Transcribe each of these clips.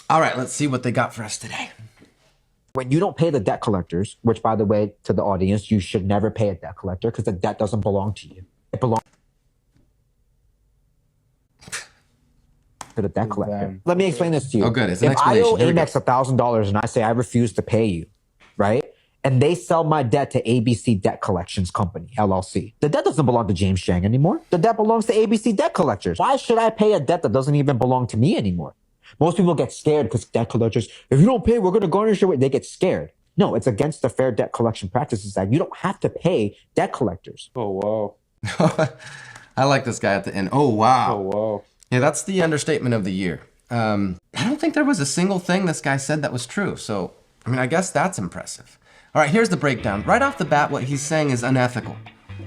All right, let's see what they got for us today. When you don't pay the debt collectors, which by the way, to the audience, you should never pay a debt collector because the debt doesn't belong to you. It belongs to the debt collector. Let me explain this to you. Oh, good. It's an If I owe explanation. Here we Amex $1,000 and I say I refuse to pay you, right? And they sell my debt to ABC Debt Collections Company, LLC. The debt doesn't belong to James Chang anymore. The debt belongs to ABC Debt Collectors. Why should I pay a debt that doesn't even belong to me anymore? Most people get scared because debt collectors, if you don't pay, we're going to garnish your way. They get scared. No, it's against the Fair Debt Collection Practices Act. You don't have to pay debt collectors. Oh, wow. I like this guy at the end. Oh, wow. Oh, wow. Yeah, that's the understatement of the year. I don't think there was a single thing this guy said that was true. So, I mean, I guess that's impressive. All right, here's the breakdown. Right off the bat, what he's saying is unethical.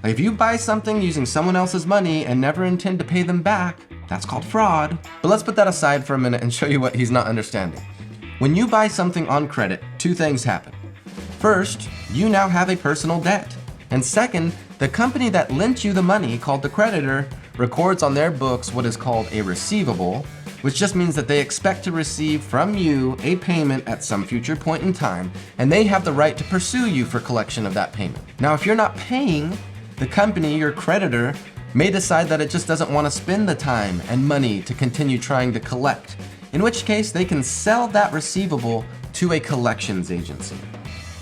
Like, if you buy something using someone else's money and never intend to pay them back, that's called fraud. But let's put that aside for a minute and show you what he's not understanding. When you buy something on credit, two things happen. First, you now have a personal debt. And second, the company that lent you the money, called the creditor, records on their books what is called a receivable, which just means that they expect to receive from you a payment at some future point in time, and they have the right to pursue you for collection of that payment. Now, if you're not paying, the company, your creditor, may decide that it just doesn't want to spend the time and money to continue trying to collect, in which case they can sell that receivable to a collections agency.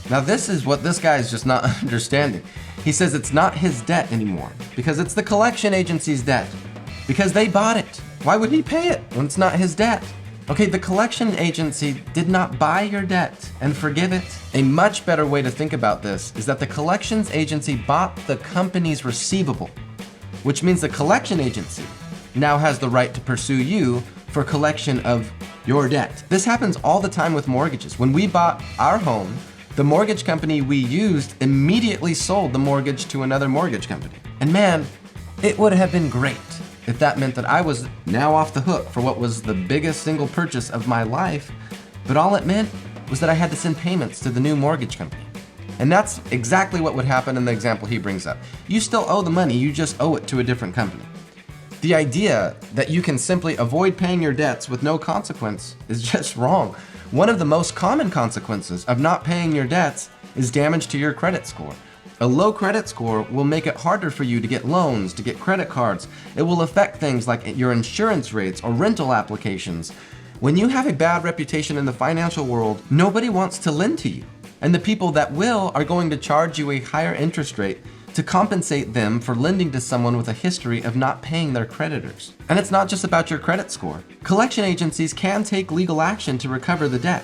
Now, this is what this guy is just not understanding. He says it's not his debt anymore because it's the collection agency's debt because they bought it. Why would he pay it when it's not his debt? Okay, the collection agency did not buy your debt and forgive it. A much better way to think about this is that the collections agency bought the company's receivable, which means the collection agency now has the right to pursue you for collection of your debt. This happens all the time with mortgages. When we bought our home, the mortgage company we used immediately sold the mortgage to another mortgage company. And man, it would have been great if that meant that I was now off the hook for what was the biggest single purchase of my life, but all it meant was that I had to send payments to the new mortgage company. And that's exactly what would happen in the example he brings up. You still owe the money, you just owe it to a different company. The idea that you can simply avoid paying your debts with no consequence is just wrong. One of the most common consequences of not paying your debts is damage to your credit score. A low credit score will make it harder for you to get loans, to get credit cards. It will affect things like your insurance rates or rental applications. When you have a bad reputation in the financial world, nobody wants to lend to you. And the people that will are going to charge you a higher interest rate to compensate them for lending to someone with a history of not paying their creditors. And it's not just about your credit score. Collection agencies can take legal action to recover the debt.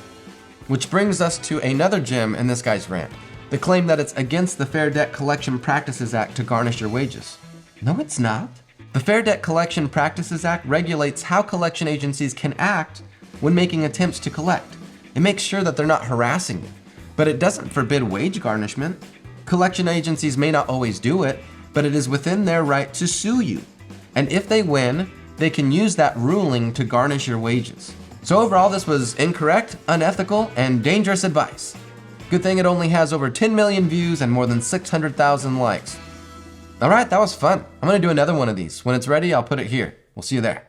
Which brings us to another gem in this guy's rant. The claim that it's against the Fair Debt Collection Practices Act to garnish your wages. No, it's not. The Fair Debt Collection Practices Act regulates how collection agencies can act when making attempts to collect. It makes sure that they're not harassing you, but it doesn't forbid wage garnishment. Collection agencies may not always do it, but it is within their right to sue you. And if they win, they can use that ruling to garnish your wages. So overall, this was incorrect, unethical, and dangerous advice. Good thing it only has over 10 million views and more than 600,000 likes. All right, that was fun. I'm gonna do another one of these. When it's ready, I'll put it here. We'll see you there.